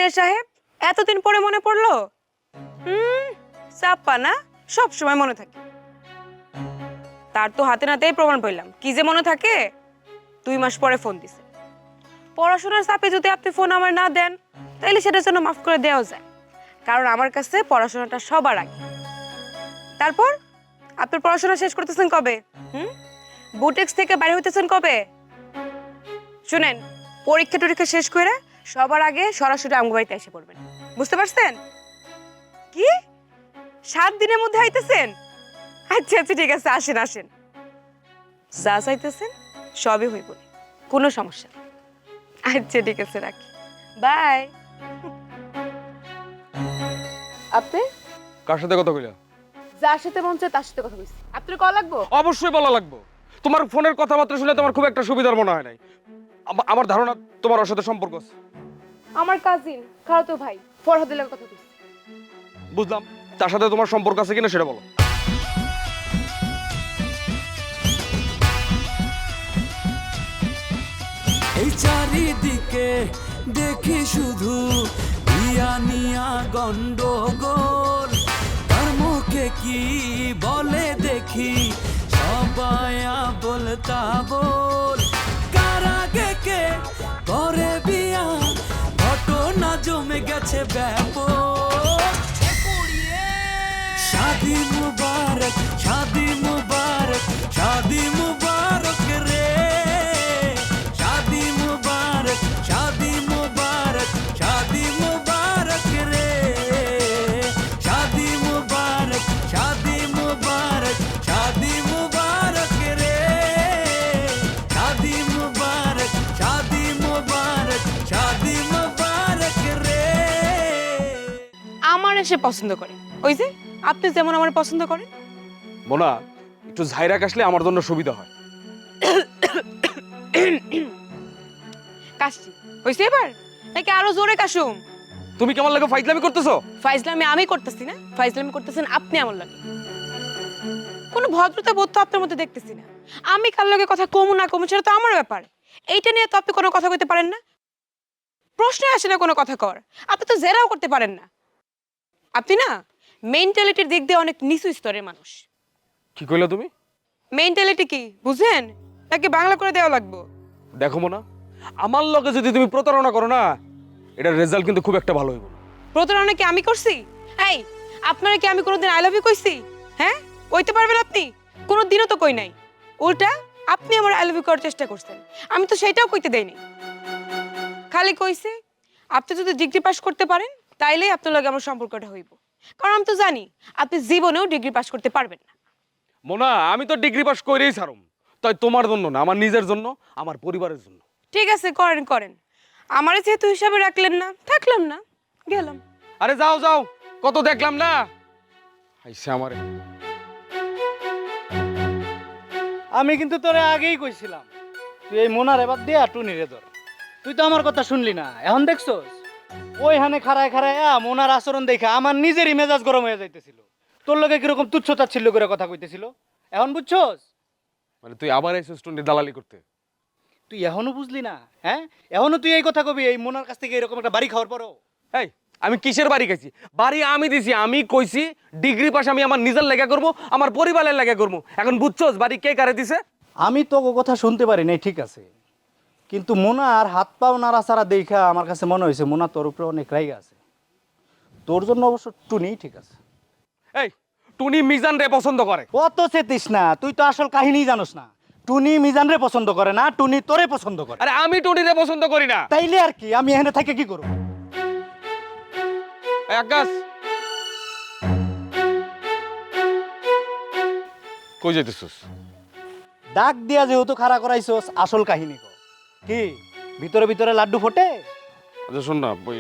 Engineer সাহেব, এতদিন পরে মনে পড়লো? চাপ্পা না, সব সময় মনে থাকে। তার তো হাতে নাতেই প্রমাণ পেলাম কি যে মনে থাকে। 2 মাস পরে ফোন দিছে। পড়াশোনার চাপে যদি আপনি ফোন আমার না দেন, তাইলে সেটার জন্য মাফ করে দেওয়া যায়, কারণ আমার কাছে পড়াশোনাটা সবার আগে। তারপর আপনার পড়াশোনা শেষ করতেছেন কবে? বুটেক্স থেকে বাইরে হইতেছেন কবে? শুনেন, পরীক্ষা টরীক্ষা শেষ করে সবার আগে সরাসরি আমগো বাড়িতে এসে পড়বেন, বুঝতে পারছেন? কি 7 দিনের মধ্যে আইতেছেন? আচ্ছা আচ্ছা, ঠিক আছে, আসেন আসেন। যা চাইতেছেন সবই হইব, কোনো সমস্যা নেই। আচ্ছা ঠিক আছে, রাখি, বাই। আপনি কার সাথে কথা কইলা? যার সাথে মন চায় তার সাথে কথা বলছি। আপনার কল লাগবো? অবশ্যই বলা লাগবে। তোমার ফোনের কথাবার্তা শুনে তোমার খুব একটা সুবিধার মনে হয় নাই। আমার ধারণা তোমার ওর সাথে সম্পর্ক আছে। আমার কাজিন, খালাতো ভাই, ফরহাদের লাগে কথা বলছি। বুঝলাম, তার সাথে তোমার সম্পর্ক আছে কিনা সেটা বলো। এই চারিদিকে দেখি শুধু ইয়া নিয়া গন্ডগোল, তার মুখে কি বলে দেখি সবাই বলতা বল, কার আগে কে করে বিয়া, ঘটনা জমে গেছে ব্যাপক। শাদি মুবারক, শাদি মুবারক, শাদি মুবারক রে, শাদি মুবারক, শাদি মুবারক, শাদি মুবারক রে, শাদি মুবারক, শাদি মুবারক, শাদি মুবারক রে, শাদি মুবারক, শাদি মুবারক, শাদি মুবারক রে। আমার এসে পছন্দ করে, ওই যে আপনি যেমন আমার পছন্দ করেন। মোনা, একটু ঝাইরাক আসলে আমার জন্য সুবিধা হয়। কাশছি হইছে এবার, নাকি আরো জোরে কাশুম? তুমি কেমন লাগে ফাইজলামি করতেছো? ফাইজলামি আমি করতেছি না, ফাইজলামি করতেছেন আপনি আমার লাগে। কোনো ভদ্রতা বোধ তো আপনার মধ্যে দেখতেছি না। আমি কার লগে কথা কমু না কমু সেটা তো আমার ব্যাপার। এইটা নিয়ে তো আপনি কোনো কথা কইতে পারেন না, প্রশ্ন আসে না কোনো কথা কর। আপনি তো জেরাও করতে পারেন না। আপনি না মেন্টালিটির দিক দিয়ে অনেক নিচু স্তরের মানুষ। কি কইলা তুমি? মেন্টালিটি কি বুঝেন, নাকি বাংলা করে দেওয়া লাগবো? দেখো মোনা, আমার লগে যদি তুমি প্রতারণা করো না, এটার রেজাল্ট কিন্তু খুব একটা ভালো হইব না। প্রতারণা কি আমি করছি? এই, আপনারা কি আমি কোনোদিন আই লাভ ইউ কইছি? হ্যাঁ, কইতে পারবেন আপনি? কোনোদিনও তো কই নাই। উল্টা আপনি আমার আই লাভ ইউ করার চেষ্টা করছেন, আমি তো সেটাও কইতে দেইনি। খালি কইছে আপনি যদি ডিগ্রি পাস করতে পারেন তাইলেই আপনার লগে আমার সম্পর্কটা হইব, কারণ আমি তো জানি আপনি জীবনেও ডিগ্রি পাস করতে পারবেন না। মোনা, আমি তো ডিগ্রি পাস করেই ছাড়ুম, তাই তোমার জন্য না, আমার নিজের জন্য, আমার পরিবারের জন্য। ঠিক আছে, করেন করেন। আমারে যেহেতু হিসাবে রাখলেন না, থাকলাম না, গেলাম। আরে যাও যাও, কত দেখলাম না। আইসা আমারে। আমি কিন্তু তোরে আগেই কইছিলাম তুই এই মোনার এবার দে আর টুনিরে ধর। তুই তো আমার কথা শুনলি না, এখন দেখছস ওইখানে খাড়ায় খাড়ায় মোনার আচরণ দেখে আমার নিজেরই মেজাজ গরম হয়ে যাইতেছিল। তোর লগে কিরকম তুচ্ছতাচ্ছিল্য করে কথা কইতেছিল, এখন বুঝছস? মানে তুই আবার এই স্টুডেন্ট দালালি করতে? তুই এখনো বুঝলি না? হ্যাঁ, এখনো তুই এই কথা কবি এই মোনার কাছ থেকে এরকম একটা বাড়ি খাওয়ার পরও? এই, আমি কিসের বাড়ি খাইছি? বাড়ি আমি দিছি, আমি কইছি ডিগ্রি পাস আমি আমার নিজের লেখা করবো, আমার পরিবারের লেখা করবো। এখন বুঝছস বাড়ি কে কারে দিছে? আমি তো কথা শুনতে পারি নাই, ঠিক আছে, কিন্তু মোনার হাত পাও নাড়াচাড়া দেখা আমার কাছে মনে হয়েছে মোনা তোর উপরে অনেক রাইগা আছে। তোর জন্য অবশ্য টুনি ঠিক আছে। এই, টুনি মিজান রে পছন্দ করে। অত চেতিস না, তুই তো আসল কাহিনী জানোস না। টুনি মিজান রে পছন্দ করে না, টুনি তোরে পছন্দ করে। আরে আমি টুনি রে পছন্দ করি না। তাইলে আর কি, আমি এখানে থেকে কি করব? এই আকাশ, কই যাইতেছস? ডাক দিয়া যেহেতু খাড়া করাইছস, আসল কাহিনী কর। কি ভিতরে ভিতরে লাড্ডু ফোটে? আচ্ছা শোন না, ওই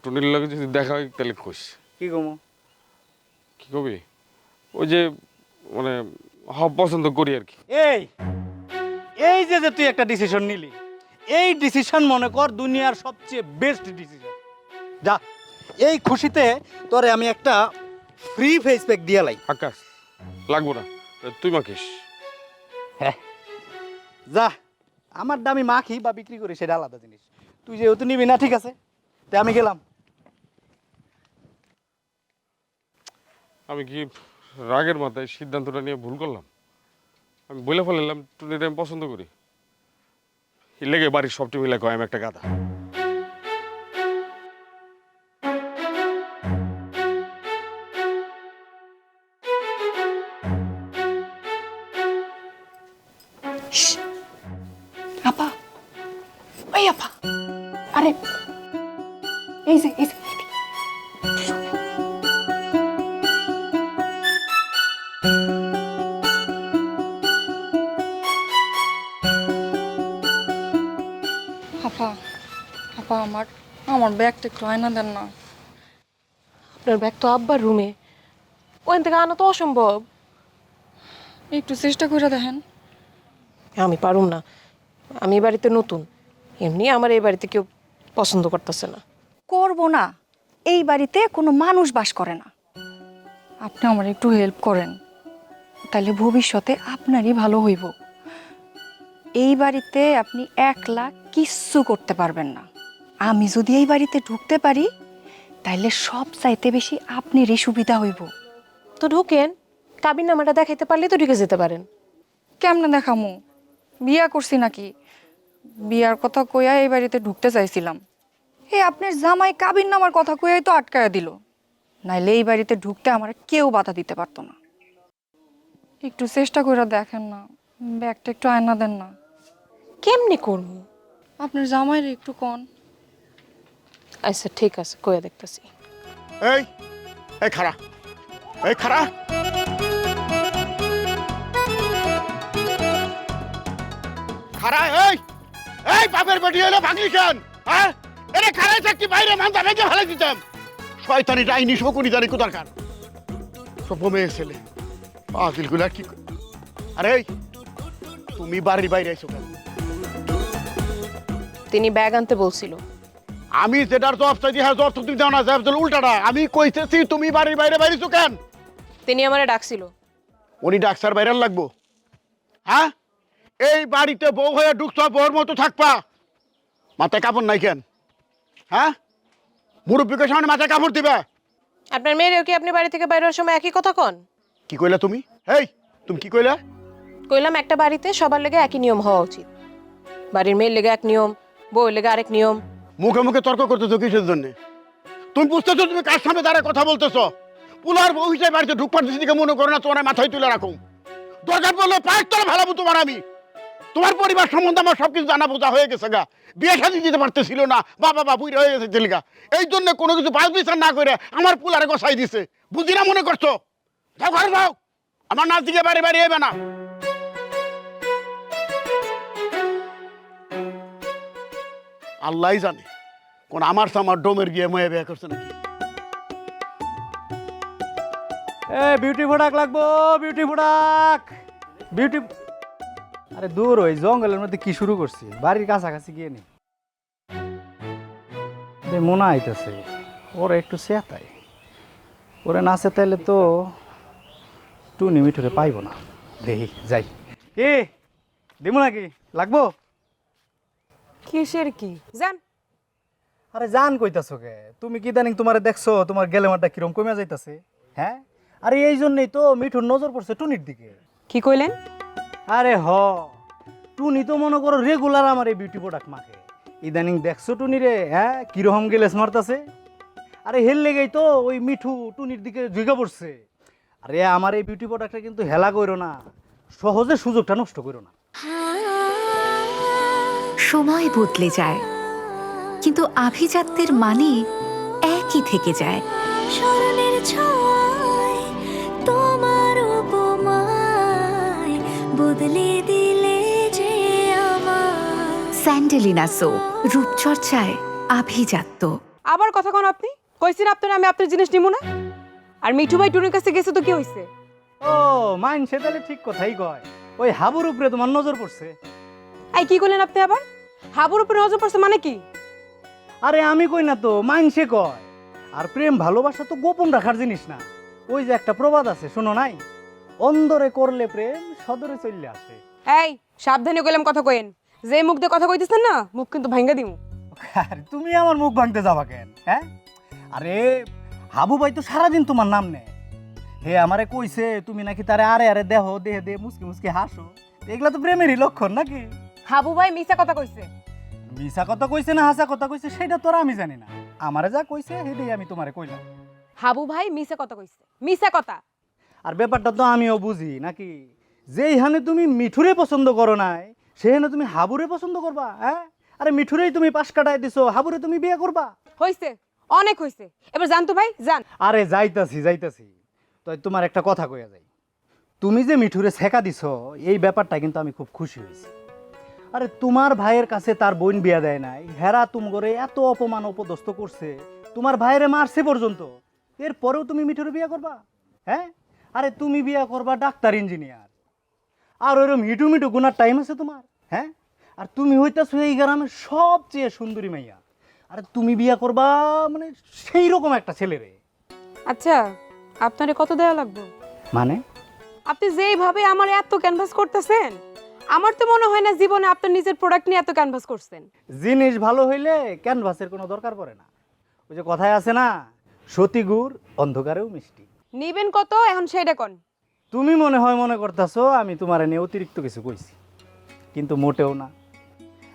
টুনির লগে যদি দেখা হয় তাহলে কইস। কি কমো? কি কবি? ওই যে মানে পছন্দ করি আর কি। এই এই যে যে তুই একটা ডিসিশন নিলি, এই ডিসিশন মনে কর দুনিয়ার সবচেয়ে বেস্ট ডিসিশন। যা, এই খুশিতে তোরে আমি একটা ফ্রি ফেস প্যাক দিয়ে লাই। আকাশ, লাগবো না, তুই মাখিস। হ্যাঁ যা, আমার দামি মাখি বা বিক্রি করি সেটা আলাদা জিনিস। তুই যেহেতু নিবি না, ঠিক আছে, তে আমি গেলাম। আমি কি রাগের মাথায় সিদ্ধান্তটা নিয়ে ভুল করলাম? আমি বলে ফেলাম টুনিটা আমি পছন্দ করি, এর লেগে বাড়ির সবটি মিলে কয় আমি একটা গাধা। আপা, ওই আপা, আরে এই যে আপা, আপা আমার আমার ব্যাগটা একটু আয়না দেন না। আপনার ব্যাগ তো আব্বার রুমে, ওখান থেকে আনা তো অসম্ভব। একটু চেষ্টা করে দেখেন। আমি পারুম না, আমি এই বাড়িতে নতুন, এমনি আমার এই বাড়িতে কেউ পছন্দ করতেছে না। করবো না, এই বাড়িতে কোনো মানুষ বাস করে না। আপনি আমার একটু হেল্প করেন, তাহলে ভবিষ্যতে আপনারই ভালো হইব। এই বাড়িতে আপনি একলা কিচ্ছু করতে পারবেন না। আমি যদি এই বাড়িতে ঢুকতে পারি তাইলে সব চাইতে বেশি আপনারই সুবিধা হইব। তো ঢুকেন, কাবিন নামাটা দেখাইতে পারলে তো ঢুকে যেতে পারেন। কেমনে দেখামু? বিয়া করছি নাকি? বিয়ার কথা কইয়া এই বাড়িতে ঢুকতে চাইছিলাম, আপনার জামাই কাবিন নামার কথা কইয়াই তো আটকায়া দিল। নাইলে এই বাড়িতে ঢুকতে আমার কেউ বাধা দিতে পারতো না। একটু চেষ্টা করে দেখেন না, ব্যাগটা একটু আয়না দেন না। কেমনি করবো? আপনার জামাইরে একটু কন। আচ্ছা ঠিক আছে, কয়ে দেখতেছি। এই এই খাড়া, এই খাড়া, খাড়া, এই এই বাপের বেটি হলে ভাগলি কেন? হ্যাঁ, এরে খাড়াই থাকতি বাইরে মানতা ভেঙে ফেলে দিতাম। শয়তানি ডাইনি শকুনি জানি কোথার কার সব মেয়ে ছেলে পাগলগুলা কি। আরে এই তুমি বাড়ির বাইরে আইছো কেন? তিনি ব্যাগ আনতে বলছিল। আমি যেটার জবাব চাইছি হ্যাঁ জবাব তুমি দাও না, জবাব দিল উল্টাটা। আমি কইতেছি তুমি বাড়ির বাইরে বাইরেছো কেন? তিনি আমারে ডাকছিল। উনি ডাক্তার বাইরে লাগবো? হ্যাঁ, এই বাড়িতে বউ হয়ে ঢুকছো, বউর মতো থাকবা। মাথায় কাপড় নাই কেন? হ্যাঁ, মুরব্বীকে সামনে মাথায় কাপড় দিবে। আপনার মেয়েরেও কি আপনি বাড়ি থেকে বাইরের সময় একই কথা কন? কি কইলা তুমি? এই তুমি কি কইলা? কইলাম একটা বাড়িতে সবার লেগে একই নিয়ম হওয়া উচিত। বাড়ির মেয়ের লেগে এক নিয়ম, বউয়ের লেগে আরেক নিয়ম। মুখে মুখে তর্ক করতেছো কিসের জন্য? তুমি বুঝতেছো তুমি কার সামনে দাঁড়ায় কথা বলতেছো? পুলার বউ হিসেবে বাড়িতে ঢুকবার দিকে মনে করো না তোমার মাথায় তুলে রাখো। দরকার পড়লে পায়ের তলে ভালাবো তোমার আমি। তোমার পরিবার সম্বন্ধে আমার সবকিছু জানা বোঝা হয়ে গেছে গা। বিয়ে শাদী দিতে পারতেছিল না, বাবা বাবুই হয়ে গেছে ছেলেগা। এই জন্য কোনো কিছু বাজ বিচার না করে আমার পুলারে গসাই দিছে। বুঝি না মনে করছো? যাও ঘরে যাও, আমার নাচ দিকে বাড়ি বাড়ি এবে না। আল্লাহ জানে কোন আমার সামার ডোমের বিয়ে ময়ে বিয়ে করছে নাকি। এ বিউটি প্রোডাক্ট লাগবো, বিউটি প্রোডাক্ট, বিউটি। আরে দূর, ওই জঙ্গলের মধ্যে কি শুরু করছি? বাড়ির কাছাকাছি গিয়ে নি মনে আইতেছে ওরা একটু চেতাই, ওরা না চেতাইলে তো টুনি মিঠুরে পাইব না। দেখি যাই। কি দিব নাকি? লাগবো? কিসের কি জান? আরে জান কইতাছো কে? তুমি কি দানিং তোমারে দেখছো তোমার গেলেমারটা কিরম কমে যাইতাছে? হ্যাঁ, আরে এই জন্যই তো মিঠুর নজর পড়ছে টুনির দিকে। কি কইলেন? আরে টুনি তো মনে করো রেগুলার আমার এই বিউটি প্রোডাক্ট মাখে। ইদানিং দেখছো টুনি রে, হ্যাঁ কিরকম গেলেস মারতাছে। আরে হেল লেগেই তো ওই মিঠু টুনির দিকে ঝুঁকে পড়ছে। আরে আমার এই বিউটি প্রোডাক্টটা কিন্তু হেলা করো না, সহজে সুযোগটা নষ্ট করো না। সময় বদলে যায় কিন্তু আভিজাত্যের মানে একই থেকে যায়। স্মরণের ছোঁয়ায় তোমার উপমায় বদলে দিলে যে আমার। স্যান্ডেলিনা সো, রূপচর্চায় আভিজাত্য। আবার কথা কোন আপনি? কইছেন আপনারা আমি আপনার জিনিস নিব না। আর মিঠু ভাই টুনির কাছে গেছে তো কি হইছে? ও মাইন সে তাহলে ঠিক কথাই কয়, ওই হাবুর উপরে তোমার নজর পড়ছে। এই কি কইলেন আপনি আবার? হাবুর উপরে নজর পড়ছে মানে কি? আরে আমি কই না তো, মাইন সে কয়। আর প্রেম ভালোবাসা তো গোপন রাখার জিনিস না। ওই যে একটা প্রবাদ আছে, শোনো নাই? অন্দরে করলে প্রেম সদরে চলে আসে। এই সাবধানে কইলাম কথা কইেন, যে মুখ দিয়ে কথা কইতেছেন না মুখ কিন্তু ভাঙ্গা দিমু। আরে তুমি আমার মুখ ভাঙতে যাবা কেন? হ্যাঁ, আরে হাবু ভাই তো সারাদিন তোমার নাম নেয়। হে আমারে কইছে তুমি নাকি তারে আরে আরে দেহ দেহে দে মুসকি মুসকি হাসো। এগুলা তো প্রেমেরই লক্ষণ নাকি? হাবু ভাই মিছা কথা কইছে। মিছা কথা কইছে না হাসা কথা কইছে সেটা তো আর আমি জানি না। আমারে যা কইছে সেটাই আমি তোমারে কইলাম। হাবু ভাই মিছা কথা কইছে, মিছা কথা। আর ব্যাপারটা তো আমিও বুঝি নাকি, যেইখানে তুমি মিঠুরে পছন্দ করো নাই সেখানে তুমি হাবুরে পছন্দ করবা? হ্যাঁ, আরে মিঠুরেই তুমি পাশ কাটায় দিছো, হাবুরে তুমি বিয়ে করবা? হইছে, অনেক হইছে, এবার জান তো ভাই জান। আরে যাইতাছি তো তোমার একটা কথা কইয়া যাই। তুমি যে মিঠুরে ছেকা দিছো এই ব্যাপারটা কিন্তু আমি খুব খুশি হয়েছি। আরে তোমার ভাইয়ের কাছে তার বোন বিয়া দেয় নাই, হেরা তুমগরে এত অপমান অপদস্থ করছে, তোমার ভাইয়েরে মারছে পর্যন্ত, এরপরেও তুমি মিঠুরে বিয়া করবা? হ্যাঁ, আরে তুমি বিয়া করবা ডাক্তার ইঞ্জিনিয়ার, আর ওইরকম হিটু মিটু গুনার টাইম আছে তোমার? হ্যাঁ, আর তুমি হইতাছো এই গ্রামের সবচেয়ে সুন্দরী মাইয়া, আরে তুমি বিয়া করবা মানে সেই রকম একটা ছেলে রে। আচ্ছা, আপনারে কত দেওয়া লাগবে? মানে আপনি যেইভাবে আমার এত ক্যানভাস করতেছেন, আমার তো মনে হয় না জীবনে আপনার নিজের প্রোডাক্ট নিয়ে এত ক্যানভাস করছেন। জিনিস ভালো হইলে ক্যানভাসের কোনো দরকার পড়ে না। ওই যে কথায় আছে না, সতী গুড় অন্ধকারেও মিষ্টি। নিবেন কত এখন সেইটা কোন? তুমি মনে করতেছো আমি তোমার নিয়ে অতিরিক্ত কিছু কইছি, কিন্তু মোটেও না।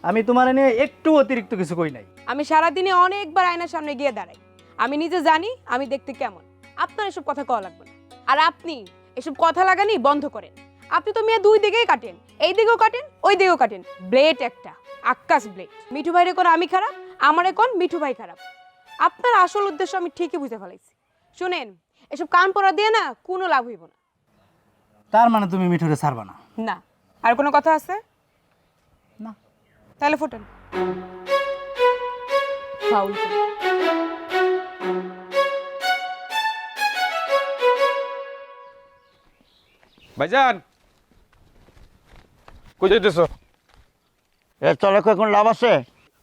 আমি তোমার নিয়ে একটু অতিরিক্ত কিছু কই নাই। আমি সারাদিনে অনেকবার আয়নার সামনে গিয়ে দাঁড়াই, আমি নিজে জানি আমি দেখতে কেমন। আপনার এসব কথা কওয়া লাগবে না। আর আপনি এসব কথা লাগানি বন্ধ করেন। আপনি তো মেয়ে দুই দিকেই কাটেন, এই দিকেও কাটেন ওই দিকেও কাটেন, ব্লেড একটা আকাশ ব্লেড। মিঠু ভাইরে কোন আমি খারাপ, আমারে কোন মিঠু ভাই খারাপ। আপনার আসল উদ্দেশ্য আমি ঠিকই বুঝে ফেলাইছি। শুনেন, এসব কান পড়া দিয়ে না কোনো লাভ হইব না। তার মানে তুমি মিঠুরে ছাড়বা না? না। আর কোনো কথা আছে? না। তাহলে ফোটেন। ফাউল করে। ভাইজান কই যাইতেছো? চলে এখন লাভ আছে?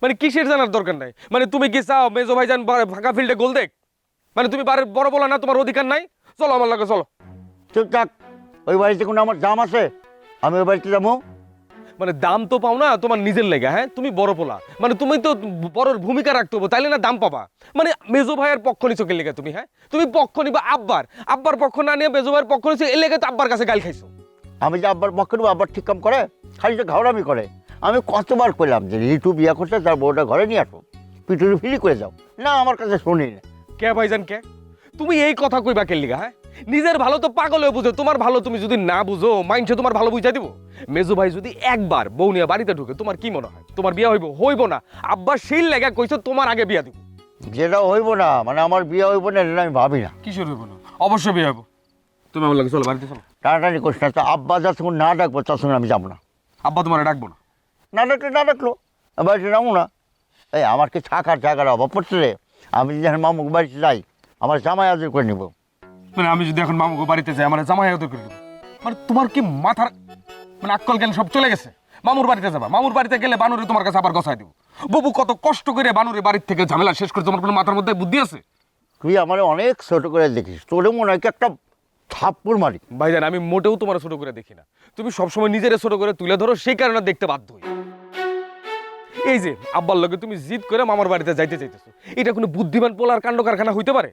মানে কিসের জানার দরকার নাই? মানে তুমি কি চাও মেজো ভাইজান ফাঁকা ফিল্ডে গোল দেখ? মানে তুমি বড় বলা না, তোমার অধিকার নাই? চলো আমার লাগে চলো। চুপচাপ, ওই বাড়িতে কোনো আমার দাম আছে? আমি ওই বাড়িতে যাবো? মানে দাম তো পাও না তোমার নিজের লেগে। হ্যাঁ, তুমি বড় পোলা, মানে তুমি তো বড়র ভূমিকা রাখতে হবে, তাইলে না দাম পাবা। মানে মেজো ভাইয়ের পক্ষ নিছো কে লেগে? তুমি হ্যাঁ, তুমি পক্ষ নিবা আব্বার পক্ষ না নিয়ে মেজো ভাইয়ের পক্ষ নিছো, এর লেগে তো আব্বার কাছে গাল খাইছো। আমি যে আব্বার পক্ষে নেবো, আব্বার ঠিক কাম করে? খালি তো ঘাওড়ামি করে। আমি কতবার কইলাম যে রিটু বিয়া করতে তার বউটা ঘরে নিয়ে আসো, পিটুরি ফিরি করে যাও, না আমার কাছে শুনি না। কে ভাইজান কে? তুমি এই কথা কইবা কে লিগা? হ্যাঁ, নিজের ভালো তো পাগল হয়ে বুঝে, তোমার ভালো তুমি যদি না বুঝো মাইন্ডসে তোমার ভালো বুঝাই দিব। মেজো ভাই যদি একবার বউ নিয়ে বাড়িতে ঢুকে, তোমার কি মনে হয় তোমার বিয়া হইব না? আব্বা সেই লেগা কইছো তোমার আগে বিয়া দিব। যেটা হইব না মানে আমার বিয়ে হইব না এটা আমি ভাবি না। কিশোর হইব না? অবশ্যই বিয়ে হইব। তুমি আমার লাগে চলো, বাড়িতে চলো। টানাটানি করিস না, তো আব্বা যতক্ষণ না ডাকবো ততক্ষণ আমি যাবো না। আব্বা তোমার ডাকবো না? না ডাকলে না ডাকলো, আমি বাড়িতে যাবো না। এই আমার কি থাকার জায়গার অভাব পড়ছে রে? আমি যদি এখন মামুক বাড়িতে যাই আমার জামাই আদর করে নিব। মানে আমি যদি এখন মামুকে বাড়িতে যাই আমার জামাই আদর করে দেবো? মানে তোমার কি মাথার মানে আক্কল জ্ঞান সব চলে গেছে? মামুর বাড়িতে যাবা, মামুর বাড়িতে গেলে বানুরে তোমার কাছে আবার গছাই দিব। বাবু কত কষ্ট করে বানুরে বাড়ির থেকে ঝামেলা শেষ করে, তোমার কোনো মাথার মধ্যে বুদ্ধি আছে? তুই আমার অনেক ছোট করে দেখিস, তোরে মনে হয় কি একটা থাপ্পড় মারি। ভাইজান আমি মোটেও তোমার ছোট করে দেখি না, তুমি সবসময় নিজের ছোট করে তুলে ধরো, সেই কারণে দেখতে বাধ্য হই। এই যে আব্বার লগে তুমি জিদ করে মামার বাড়িতে যাইতে চাইতেছো, এটা কোনো বুদ্ধিমান পোলার কাণ্ড কারখানা হইতে পারে?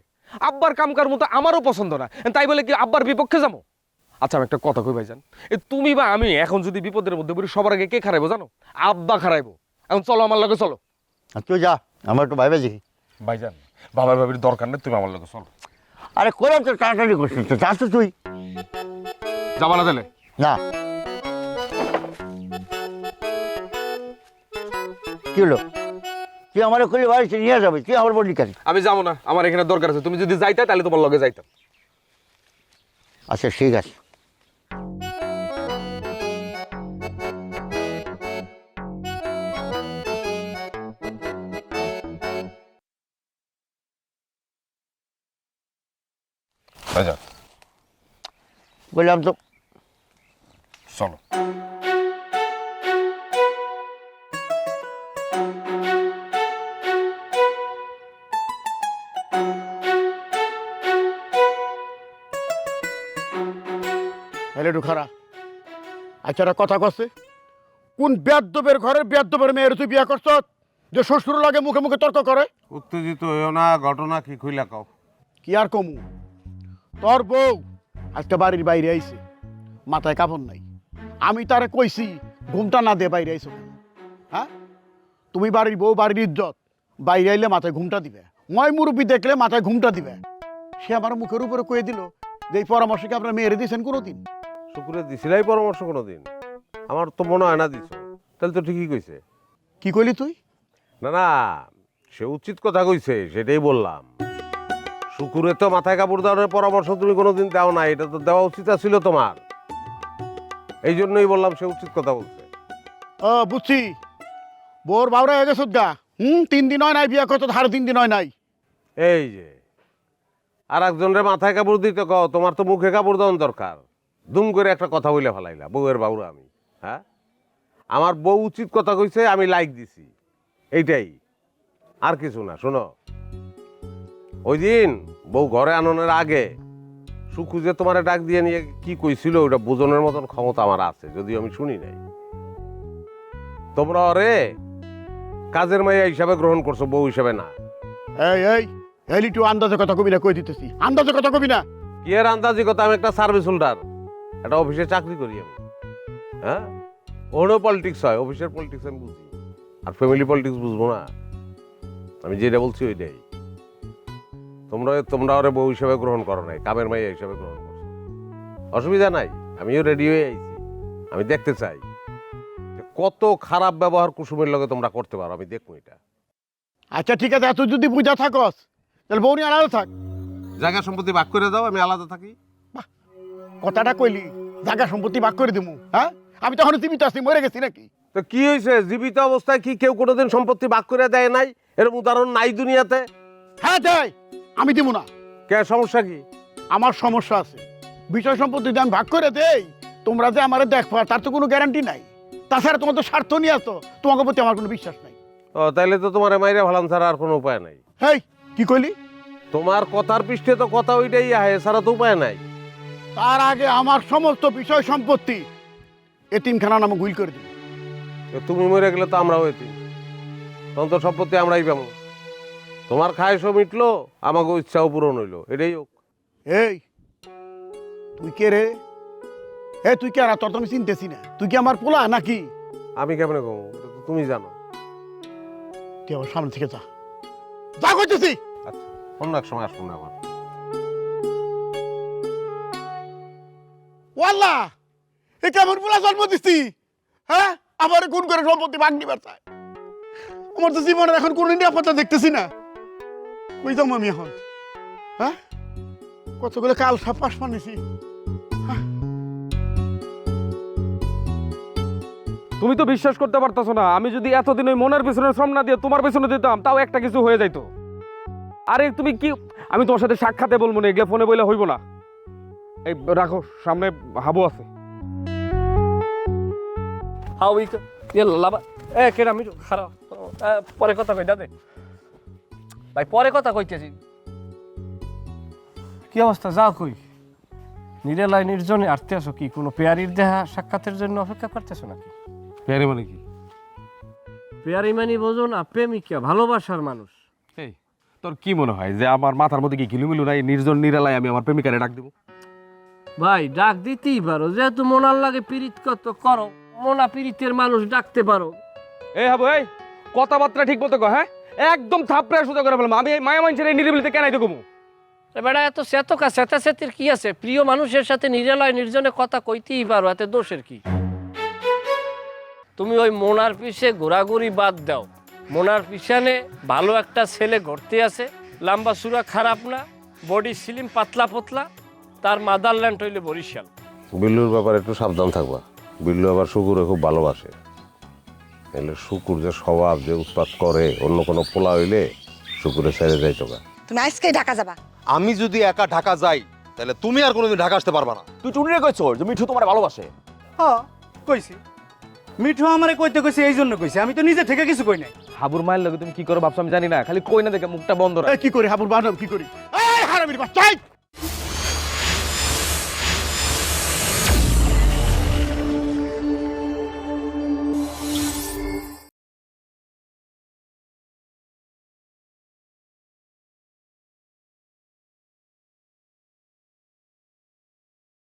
আব্বার কামকার মতো আমারও পছন্দ না, তাই বলে কি আব্বার বিপক্ষে যাবো? আচ্ছা আমি একটা কথা কই ভাইজান, তুমি বা আমি এখন যদি বিপদের মধ্যে পড়ি সবার আগে কে খারাইবো জানো? আব্বা খারাইবো। এখন চলো আমার লগে চলো। তুই যা, আমার একটু ভাইবে দেখি। ভাইজান বাবা ভাবির দরকার নেই, তুমি আমার লগে চলো। আরে করলাম তো টানাটানি করছিস তো, যাস তো তুই। যাবা না তাহলে? না। কি হলো? তুই আমার খুলে বাড়িতে নিয়ে যাবে, তুই আমার বলি কেন? আমি যাবো না, আমার এখানে দরকার আছে। তুমি যদি যাইতা তাহলে তোমার লগে যাইতাম। আচ্ছা ঠিক আছে। ভাইজান বললাম তো চলো। তাহলে একটু খারাপ। আচ্ছা একটা কথা কচ্ছে, কোন বেদ্যবের ঘরের বেদ্যবের মেয়ের তুই বিয়ে করছ? যে শ্বশুর লাগে মুখে মুখে তর্ক করে? উত্তেজিত হইও না, ঘটনা কি খুইলা কও। কি আর কমু, তোর বউ আজকে বাড়ির বাইরে আইছে, মাথায় কাপড় নাই। আমি তারে কইছি ঘুমটা না দিয়ে বাইরে আইছো কেন? হ্যাঁ, তুমি বাড়ির বউ, বাড়ির ইজ্জত, বাইরে আইলে মাথায় ঘুমটা দিবে। মই মুরব্বী দেখলে মাথায় ঘুমটা দিবে। সে আমার মুখের উপরে কয়ে দিল যে এই পরামর্শকে আপনার মেয়েরে দিয়েছেন কোনোদিন? শুকুরে দিছিলাই পরামর্শ কোনোদিন? আমার তো মনে হয় না দিছো। তাহলে তো ঠিকই কইছে। কি কইলি তুই? না না, সে উচিত কথা কইছে, সেটাই বললাম। শুকুরে তো মাথায় কাপড় দেওয়ার পরামর্শ তুমি কোনোদিন দাও না, এটা তো দেওয়া উচিত ছিল তোমার। এই জন্যই বললাম সে উচিত কথা বলছে। ও বুঝছি, বোর বাউরা হয়ে গেছ গা। 3 দিন হয় নাই বিয়া করতে, ধারে 3 দিন হয় নাই। এই যে আর একজনের মাথায় কাপড় দিতে কও, তোমার তো মুখে কাপড় দেওয়ার দরকার। দুম করে একটা কথা বলে ফেলাইলা, বউয়ের বাউরা আমি। হ্যাঁ, আমার বউ উচিত কথা কইছে, আমি লাইক দিছি, এইটাই, আর কিছু না। শোনো, ওই দিন বউ ঘরে আননের আগে সুকু যে তোমার ডাক দিয়ে নিয়ে কি কইছিল, ওটা বোঝনের মতন ক্ষমতা আমার আছে, যদিও আমি শুনি নাই। তোমরা ওরে কাজের মাইয়া হিসাবে গ্রহণ করছো, বউ হিসাবে না। এই এই হেলিটু আন্দাজে কথা কবি না, কই দিতেছি আন্দাজে কথা কবি না। কি এর আন্দাজি কথা? আমি একটা সার্ভিস হোল্ডার, একটা অফিসে চাকরি করি আমি। হ্যাঁ, ওরও পলিটিক্স হয়, অফিসের পলিটিক্স আমি বুঝি, আর ফ্যামিলি পলিটিক্স বুঝবো না? আমি যেটা বলছি ওইটাই। তোমরা ওরে বউ হিসাবে গ্রহণ করো নাই, কামের মাইয়া হিসাবে গ্রহণ করছো। অসুবিধা নাই, আমিও রেডি হয়ে আইছি। আমি দেখতে চাই যে কত খারাপ ব্যবহার কুসুমের লগে তোমরা করতে পারো, আমি দেখবো এটা। আচ্ছা ঠিক আছে, তুই যদি বুঝা থাকস তাহলে বউ নিয়ে আলাদা থাক। জায়গা সম্পত্তি ভাগ করে দাও, আমি আলাদা থাকি। কথাটা কইলি জায়গা সম্পত্তি ভাগ করে দিমু? হ্যাঁ, আমি তখন জীবিত আছি, মরে গেছি নাকি? তো কি হয়েছে? জীবিত অবস্থায় কি কেউ কোনোদিন সম্পত্তি ভাগ করে দেয় নাই? এরকম উদাহরণ নাই দুনিয়াতে। হ্যাঁ দেয়, আমি দিব না। কে, সমস্যা কি? আমার সমস্যা আছে। বিষয় সম্পত্তি যদি আমি ভাগ করে দেই, তোমরা যে আমারে দেখবা তার তো কোনো গ্যারান্টি নাই। তাছাড়া তোমার তো স্বার্থ নিয়ে আসতো, তোমাকে প্রতি আমার কোনো বিশ্বাস নাই। ও, তাইলে তো তোমার মাইরে ভালাম ছাড়া আর কোনো উপায় নাই। হেই, কি কইলি? তোমার কথার পৃষ্ঠে তো কথা ওইটাই আহে, ছাড়া তো উপায় নাই। তার আগে আমার সমস্ত বিষয় সম্পত্তি এতিমখানা নামে গুইল করে দিবি। তুমি মরে গেলে তো আমরাও এতিম, তখন তো সম্পত্তি আমরাই পাবো। তোমার খায়সও মিটলো, আমাকে ইচ্ছাও পূরণ হইলো, এটাই হোক। এই তুই কে রে? তুই কে? আর তোর তো আমি চিনতেছি না। তুই কি আমার পোলা নাকি? আমি কেমনে কমো, এটা তো তুমি জানো। তুই আমার সামনে থেকে যা, যা কইতেছি। আচ্ছা, অন্য এক সময় আসবো না আবার। ওয়াল্লাহ, এ কেমন পোলা জন্ম দিছি? হ্যাঁ, আমার গুণ করে সম্পত্তি ভাগ নিবার চায়। আমার তো জীবনের এখন কোনো নিরাপত্তা দেখতেছি না। কই যাবো আমি এখন? হ্যাঁ, কতগুলো কাল সাপ পাশ মানিছি। তুমি তো বিশ্বাস করতে পারতাছো না, আমি যদি এতদিন ওই মনের পেছনে শ্রম না দিয়ে তোমার পেছনে দিতাম, তাও একটা কিছু হয়ে যাইতো। আরে তুমি কি, আমি তোমার সাথে সাক্ষাতে বলবো না, এগুলো ফোনে বলে হইব না। এই রাখো, সামনে হাবু আছে। হাউ উইক লাভা কেন আমি খারাপ পরে কথা কই দাদে ভাই, পরে কথা কইতেছি। কি অবস্থা? যাও কই নিরেলাই নির্জনে আটতে আসো? কি কোনো পেয়ারির দেহা সাক্ষাতের জন্য অপেক্ষা করতেছো নাকি? পেয়ারে মানে কি? পেয়ারি মানে বোঝো না, প্রেমিকা, ভালোবাসার মানুষ। এই তোর কি মনে হয় যে আমার মাথার মধ্যে কি গিলুমিলু নাই? নির্জন নিরালায় আমি আমার প্রেমিকারে ডাক দেবো? ভাই ডাক দিতেই পারো, যেহেতু মনার লাগে পীড়িত কত করো, মনা পীড়িতের মানুষ ডাকতে পারো। এই হাবু, এই কথাবার্তা ঠিক মতো কহ। হ্যাঁ, একদম থাপড়ে সোজা করে বললাম, আমি এই মায়া মানুষের এই নিরিবিলিতে কেন আইতে কমু? বেড়া এত চেতকা চেতাচেতির কি আছে? প্রিয় মানুষের সাথে নিরালায় নির্জনে কথা কইতেই পারো, এতে দোষের কি? তুমি ওই মোনার পিছে ঘোরাঘুরি বাদ দাও। মোনার পিছনে ভালো একটা ছেলে ঘুরতে আছে, লম্বা সুরা, খারাপ না, বডি স্লিম, পাতলা পতলা, তার মাদারল্যান্ড হইলে বরিশাল। বিল্লুর ব্যাপারে একটু সাবধান থাকবা। বিল্লু আবার শুকুরে খুব ভালোবাসে। এলে শুকুর যে স্বভাব, যে উৎপাত করে, অন্য কোনো পোলা হইলে শুকুরে ছেড়ে যাইতো গা। তুমি আজকে ঢাকা যাবা? আমি যদি একা ঢাকা যাই তাহলে তুমি আর কোনোদিন ঢাকা আসতে পারবা না। তুই টুনিরে কইছ যে মিঠু তোমার ভালোবাসে? হ্যাঁ কইছি, মিঠু আমারে কইতে কইছে, এই জন্য কইছে, আমি তো নিজে থেকে কিছু কই নাই। হাবুর মায়ের লগে তুমি কি করো ভাবছো আমি জানি না, খালি কই না দেখে মুখটা বন্ধ রাখ। কি করি হাবুর বানাম, কি করি? এই হারামির বাচ্চা!